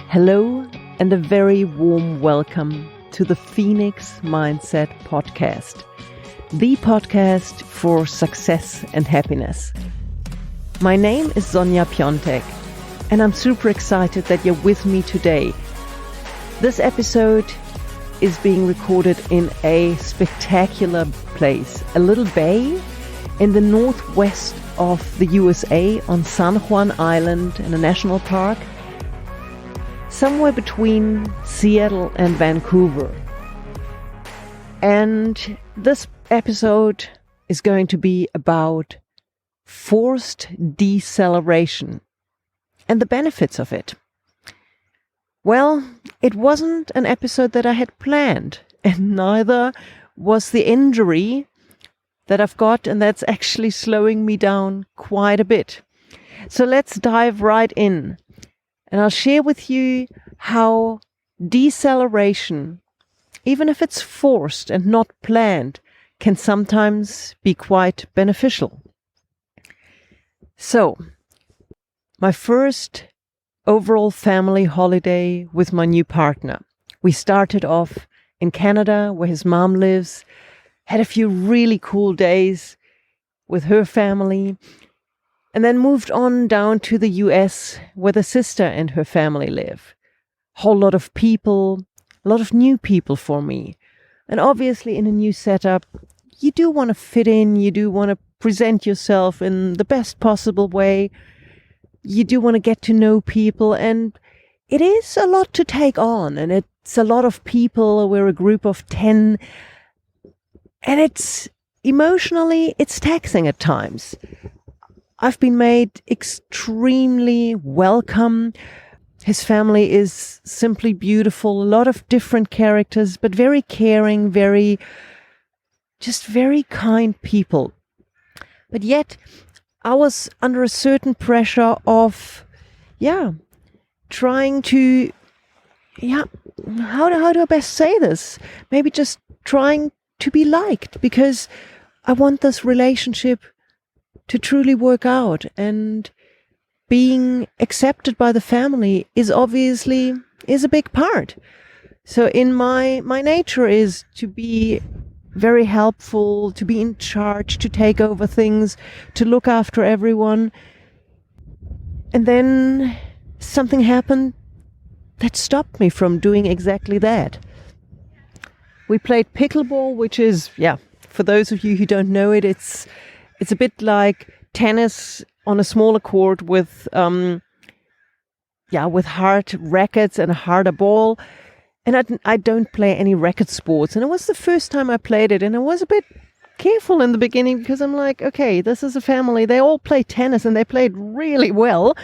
Hello and a very warm welcome to the Phoenix Mindset Podcast, the podcast for success and happiness. My name is Sonja Piontek, and I'm super excited that you're with me today. This episode is being recorded in a spectacular place, a little bay in the northwest of the USA on San Juan Island in a national park, somewhere between Seattle and Vancouver. And this episode is going to be about forced deceleration and the benefits of it. Well, it wasn't an episode that I had planned, and neither was the injury that I've got, and that's actually slowing me down quite a bit. So let's dive right in. And I'll share with you how deceleration, even if it's forced and not planned, can sometimes be quite beneficial. So, my first overall family holiday with my new partner. We started off in Canada, where his mom lives, had a few really cool days with her family, and then moved on down to the US, where the sister and her family live. Whole lot of people, a lot of new people for me. And obviously in a new setup, you do want to fit in, you do want to present yourself in the best possible way. You do want to get to know people, and it is a lot to take on, and it's a lot of people. We're a group of 10, and it's emotionally, it's taxing at times. I've been made extremely welcome. His family is simply beautiful. A lot of different characters, but very caring, very kind people. But yet, I was under a certain pressure of, trying to, how do I best say this? Maybe just trying to be liked, because I want this relationship to truly work out, and being accepted by the family is a big part. So in my nature is to be very helpful, to be in charge, to take over things, to look after everyone. And then something happened that stopped me from doing exactly that. We played pickleball, which is, for those of you who don't know it, it's a bit like tennis on a smaller court with hard rackets and a harder ball. And I don't play any racket sports. And it was the first time I played it. And I was a bit careful in the beginning, because I'm like, okay, this is a family. They all play tennis and they played really well.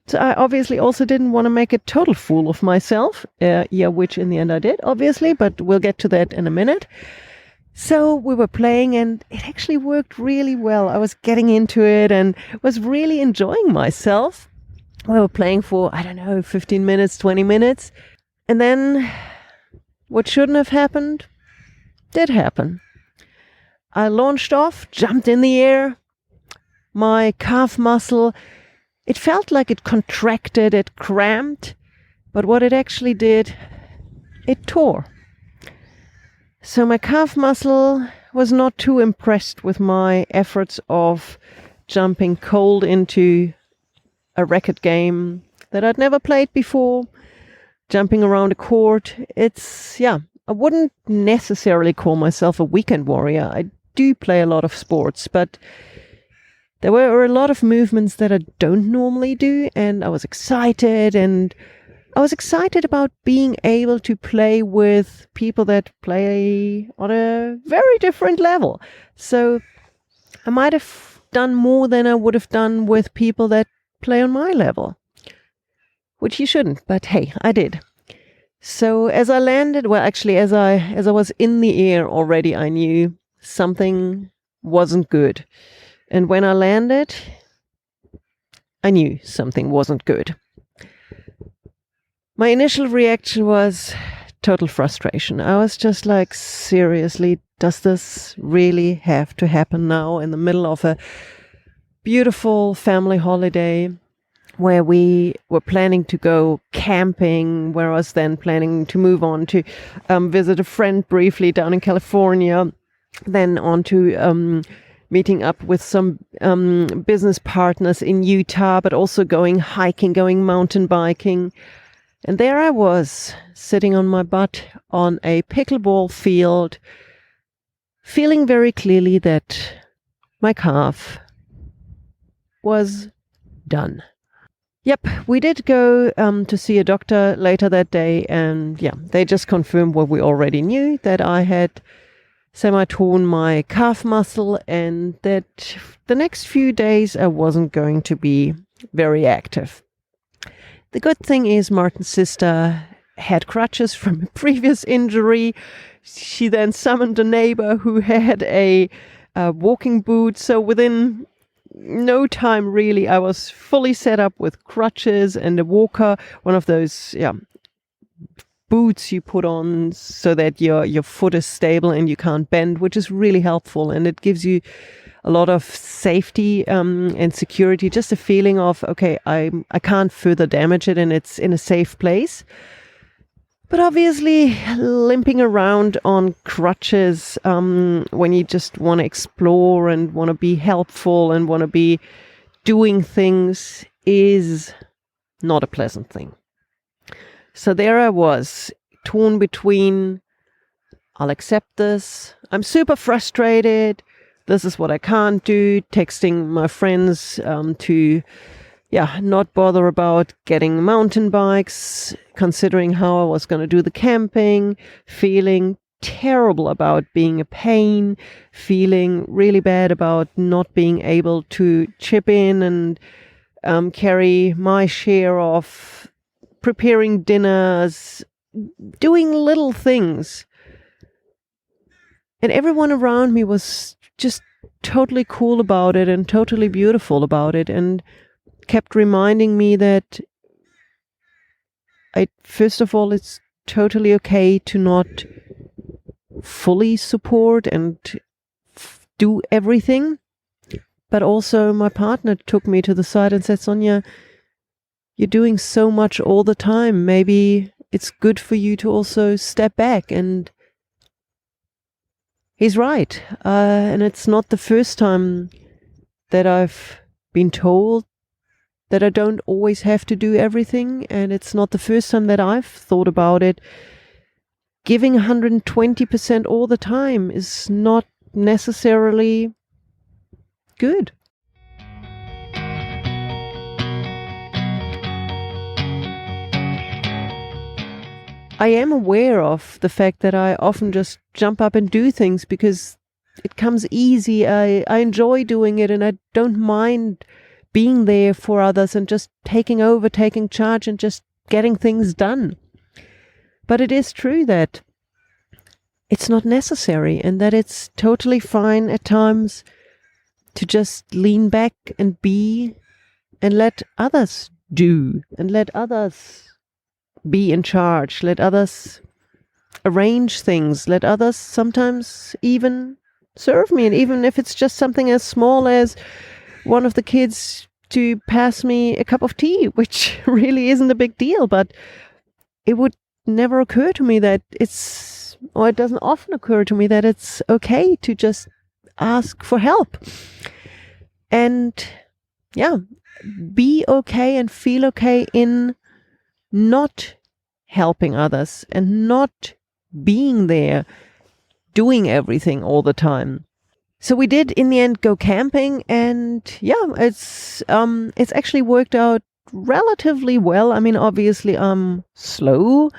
So I obviously also didn't want to make a total fool of myself. Which in the end I did, obviously. But we'll get to that in a minute. So we were playing, and it actually worked really well. I was getting into it and was really enjoying myself. We were playing for, 15 minutes, 20 minutes. And then what shouldn't have happened did happen. I launched off, jumped in the air. My calf muscle, it felt like it contracted, it cramped. But what it actually did, it tore. So my calf muscle was not too impressed with my efforts of jumping cold into a racket game that I'd never played before, jumping around a court. I wouldn't necessarily call myself a weekend warrior. I do play a lot of sports, but there were a lot of movements that I don't normally do, and I was excited, and I was excited about being able to play with people that play on a very different level. So I might have done more than I would have done with people that play on my level, which you shouldn't, but hey, I did. So as I landed, as I was in the air already, I knew something wasn't good. And when I landed, I knew something wasn't good. My initial reaction was total frustration. I was just like, seriously, does this really have to happen now in the middle of a beautiful family holiday where we were planning to go camping, where I was then planning to move on to visit a friend briefly down in California, then on to meeting up with some business partners in Utah, but also going hiking, going mountain biking. And there I was, sitting on my butt on a pickleball field, feeling very clearly that my calf was done. Yep, we did go to see a doctor later that day, and yeah, they just confirmed what we already knew, that I had semi-torn my calf muscle and that the next few days I wasn't going to be very active. The good thing is Martin's sister had crutches from a previous injury. She then summoned a neighbor who had a walking boot, so within no time really I was fully set up with crutches and a walker, one of those boots you put on so that your foot is stable and you can't bend, which is really helpful, and it gives you a lot of safety and security, just a feeling of, okay, I can't further damage it and it's in a safe place. But obviously, limping around on crutches when you just want to explore and want to be helpful and want to be doing things is not a pleasant thing. So there I was, torn between, I'll accept this, I'm super frustrated, this is what I can't do, texting my friends to not bother about getting mountain bikes, considering how I was going to do the camping, feeling terrible about being a pain, feeling really bad about not being able to chip in and carry my share of preparing dinners, doing little things. And everyone around me was just totally cool about it and totally beautiful about it, and kept reminding me that first of all, it's totally okay to not fully support and do everything. But also my partner took me to the side and said, Sonia, you're doing so much all the time. Maybe it's good for you to also step back. And he's right. And it's not the first time that I've been told that I don't always have to do everything. And it's not the first time that I've thought about it. Giving 120% all the time is not necessarily good. I am aware of the fact that I often just jump up and do things because it comes easy. I enjoy doing it, and I don't mind being there for others and just taking over, taking charge, and just getting things done. But it is true that it's not necessary, and that it's totally fine at times to just lean back and be, and let others do, and let others be in charge, let others arrange things, let others sometimes even serve me. And even if it's just something as small as one of the kids to pass me a cup of tea, which really isn't a big deal, but it would never occur to me that it doesn't often occur to me that it's okay to just ask for help. And be okay and feel okay in not helping others and not being there, doing everything all the time. So we did in the end go camping, and it's actually worked out relatively well. I mean, obviously I'm slowing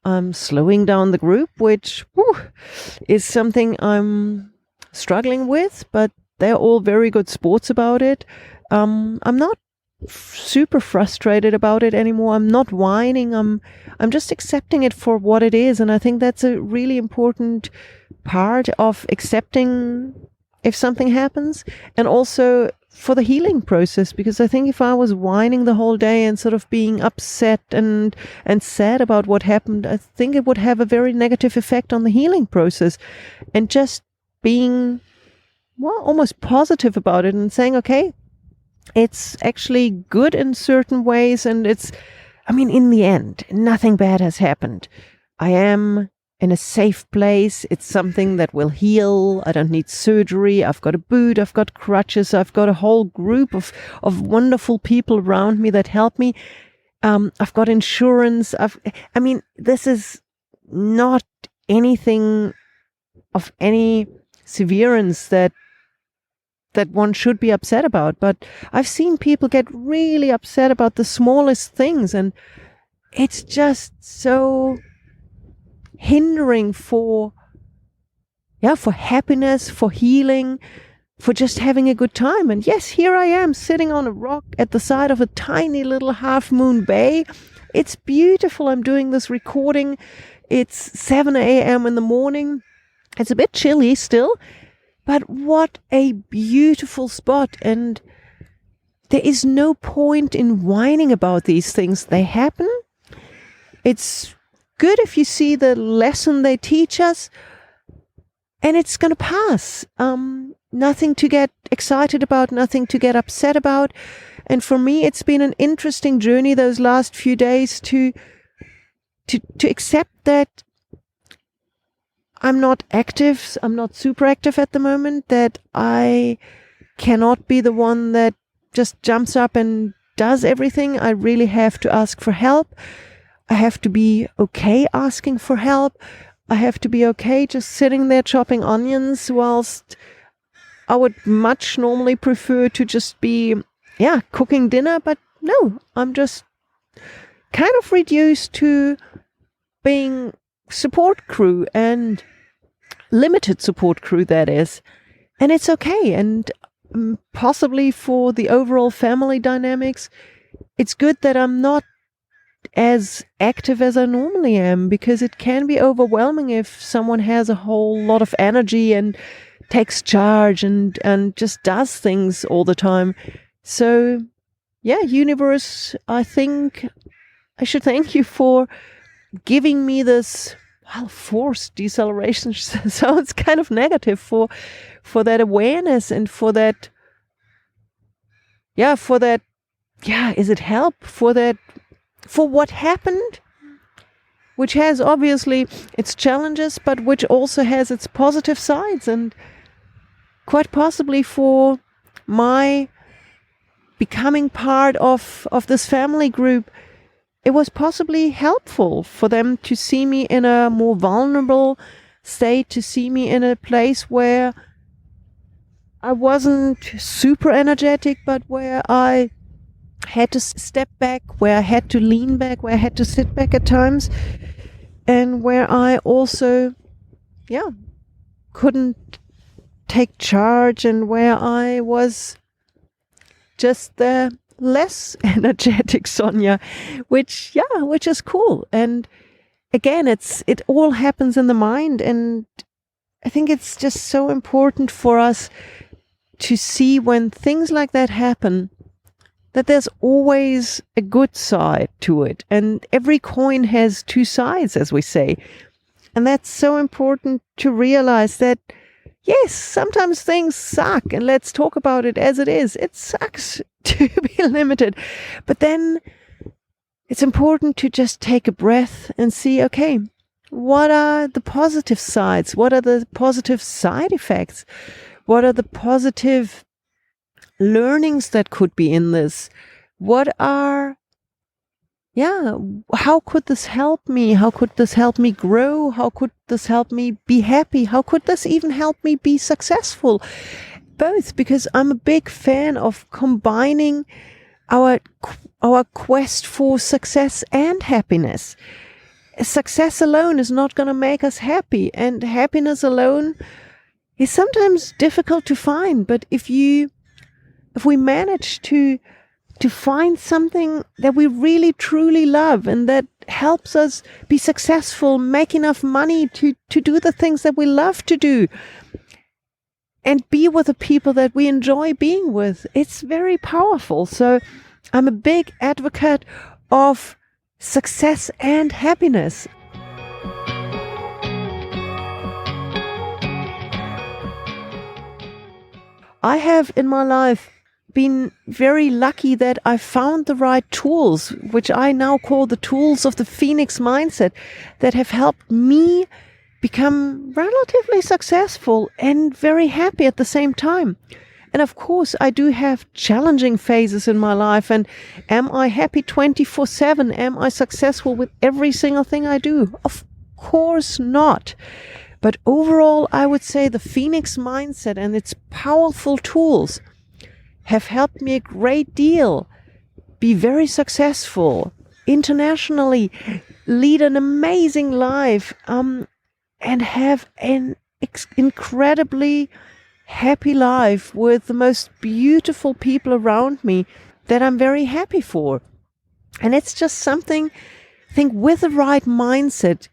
down the group, which is something I'm struggling with, but they're all very good sports about it. I'm not super frustrated about it anymore. I'm not whining. I'm just accepting it for what it is. And I think that's a really important part of accepting if something happens, and also for the healing process, because I think if I was whining the whole day and sort of being upset and sad about what happened, I think it would have a very negative effect on the healing process. And just being almost positive about it and saying, okay, It's actually good in certain ways, and in the end, nothing bad has happened. I am in a safe place. It's something that will heal. I don't need surgery. I've got a boot. I've got crutches. I've got a whole group of wonderful people around me that help me. I've got insurance. This is not anything of any severance that one should be upset about. But I've seen people get really upset about the smallest things, and it's just so hindering for happiness, for healing, for just having a good time. And yes, here I am sitting on a rock at the side of a tiny little half moon bay. It's beautiful. I'm doing this recording. It's 7 a.m. in the morning. It's a bit chilly still, but what a beautiful spot. And there is no point in whining about these things. They happen. It's good if you see the lesson they teach us, and it's going to pass. Nothing to get excited about, nothing to get upset about. And for me, it's been an interesting journey those last few days to accept that I'm not active, I'm not super active at the moment, that I cannot be the one that just jumps up and does everything. I really have to ask for help. I have to be okay asking for help. I have to be okay just sitting there chopping onions, whilst I would much normally prefer to just be, cooking dinner. But no, I'm just kind of reduced to being support crew, and limited support crew, that is. And it's okay. And possibly for the overall family dynamics, it's good that I'm not as active as I normally am, because it can be overwhelming if someone has a whole lot of energy and takes charge and just does things all the time. So universe, I think I should thank you for giving me this forced deceleration. Sounds kind of negative, for that awareness, and for that is it help for what happened, which has obviously its challenges, but which also has its positive sides. And quite possibly for my becoming part of this family group, it was possibly helpful for them to see me in a more vulnerable state, to see me in a place where I wasn't super energetic, but where I had to step back, where I had to lean back, where I had to sit back at times, and where I also, couldn't take charge, and where I was just the less energetic Sonia, which is cool. And again, it all happens in the mind, and I think it's just so important for us to see when things like that happen, that there's always a good side to it. And every coin has two sides, as we say. And that's so important to realize that, yes, sometimes things suck, and let's talk about it as it is. It sucks to be limited. But then it's important to just take a breath and see, okay, what are the positive sides? What are the positive side effects? What are the positive learnings that could be in this? How could this help me? How could this help me grow? How could this help me be happy? How could this even help me be successful? Both, because I'm a big fan of combining our quest for success and happiness. Success alone is not going to make us happy, and happiness alone is sometimes difficult to find. But if we manage to find something that we really truly love, and that helps us be successful, make enough money to do the things that we love to do, and be with the people that we enjoy being with, it's very powerful. So I'm a big advocate of success and happiness. I have in my life been very lucky that I found the right tools, which I now call the tools of the Phoenix mindset, that have helped me become relatively successful and very happy at the same time. And of course, I do have challenging phases in my life. And am I happy 24/7? Am I successful with every single thing I do? Of course not. But overall, I would say the Phoenix mindset and its powerful tools have helped me a great deal be very successful internationally, lead an amazing life, and have an incredibly happy life with the most beautiful people around me that I'm very happy for. And it's just something, I think, with the right mindset,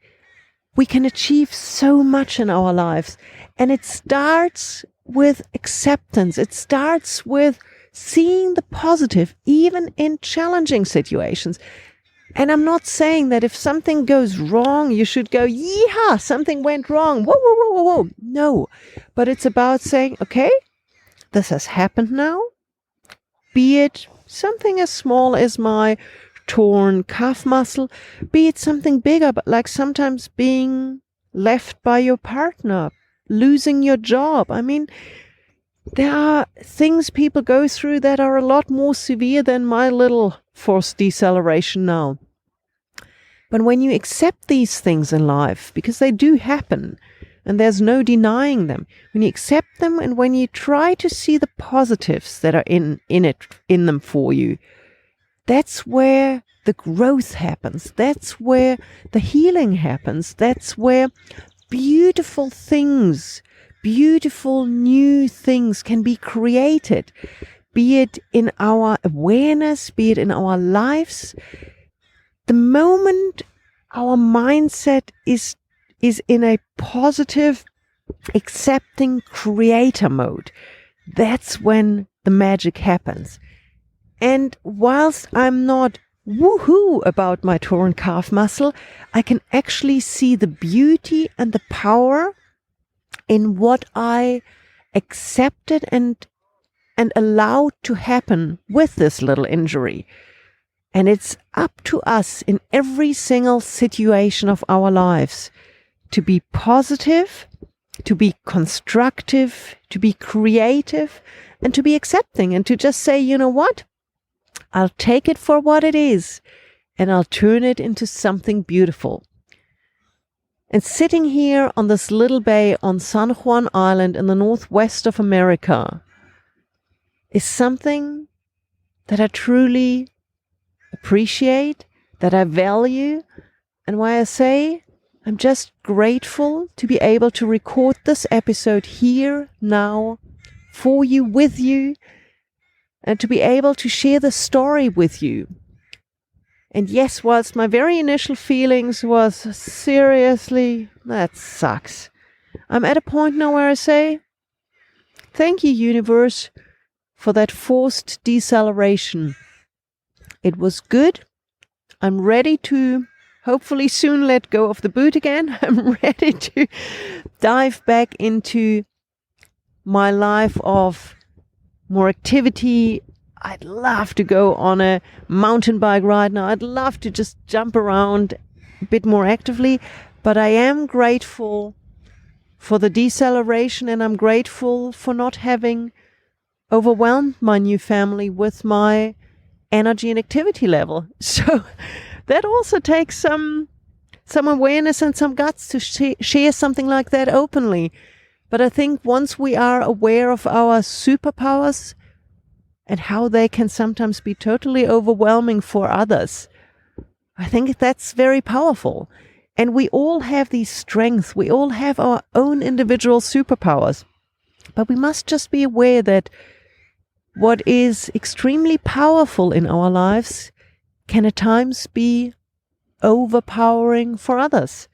we can achieve so much in our lives. And it starts with acceptance. It starts with seeing the positive, even in challenging situations. And I'm not saying that if something goes wrong, you should go, yeehaw, something went wrong. Whoa, whoa, whoa, whoa, whoa. No. But it's about saying, okay, this has happened now. Be it something as small as my torn calf muscle, be it something bigger, but like sometimes being left by your partner, losing your job. I mean, there are things people go through that are a lot more severe than my little forced deceleration now. But when you accept these things in life, because they do happen, and there's no denying them, when you accept them and when you try to see the positives that are in them for you, that's where the growth happens. That's where the healing happens. That's where beautiful things, beautiful new things can be created, be it in our awareness, be it in our lives. The moment our mindset is in a positive, accepting creator mode, that's when the magic happens. And whilst I'm not woohoo about my torn calf muscle, I can actually see the beauty and the power in what I accepted and allowed to happen with this little injury. And it's up to us in every single situation of our lives to be positive, to be constructive, to be creative, and to be accepting, and to just say, you know what? I'll take it for what it is, and I'll turn it into something beautiful. And sitting here on this little bay on San Juan Island in the northwest of America is something that I truly appreciate, that I value, and why I say I'm just grateful to be able to record this episode here, now, for you, with you, and to be able to share the story with you. And yes, whilst my very initial feelings was, seriously, that sucks, I'm at a point now where I say, thank you, universe, for that forced deceleration. It was good. I'm ready to hopefully soon let go of the boot again. I'm ready to dive back into my life of more activity. I'd love to go on a mountain bike ride now. I'd love to just jump around a bit more actively. But I am grateful for the deceleration, and I'm grateful for not having overwhelmed my new family with my energy and activity level. So that also takes some awareness and some guts to share something like that openly. But I think once we are aware of our superpowers and how they can sometimes be totally overwhelming for others, I think that's very powerful. And we all have these strengths. We all have our own individual superpowers. But we must just be aware that what is extremely powerful in our lives can at times be overpowering for others.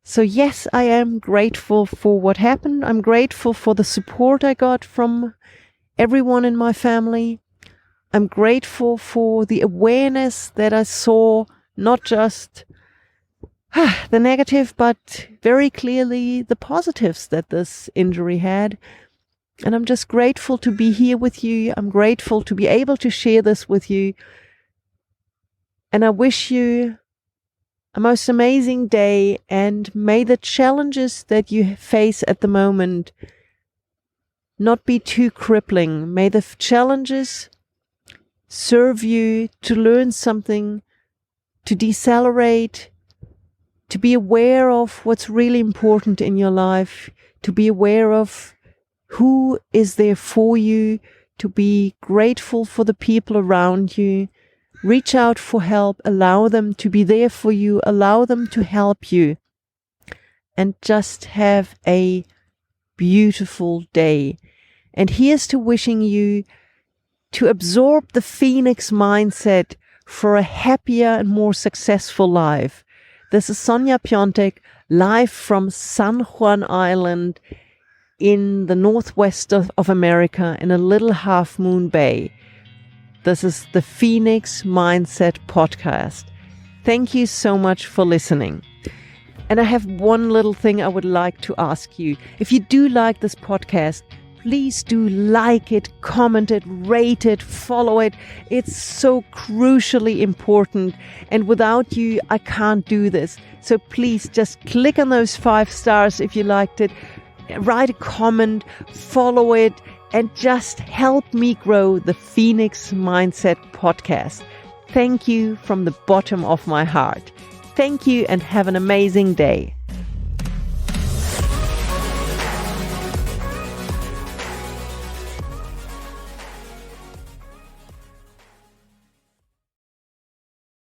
So yes, I am grateful for what happened. I'm grateful for the support I got from everyone in my family. I'm grateful for the awareness that I saw, not just the negative, but very clearly the positives that this injury had. And I'm just grateful to be here with you. I'm grateful to be able to share this with you. And I wish you a most amazing day, and may the challenges that you face at the moment not be too crippling. May the challenges serve you to learn something, to decelerate, to be aware of what's really important in your life, to be aware of who is there for you, to be grateful for the people around you. Reach out for help, allow them to be there for you, allow them to help you, and just have a beautiful day. And here's to wishing you to absorb the Phoenix mindset for a happier and more successful life. This is Sonja Piontek, live from San Juan Island in the northwest of America, in a little half-moon bay. This is the Phoenix Mindset Podcast. Thank you so much for listening. And I have one little thing I would like to ask you. If you do like this podcast, please do like it, comment it, rate it, follow it. It's so crucially important. And without you, I can't do this. So please just click on those 5 stars if you liked it. Write a comment, follow it, and just help me grow the Phoenix Mindset Podcast. Thank you from the bottom of my heart. Thank you and have an amazing day.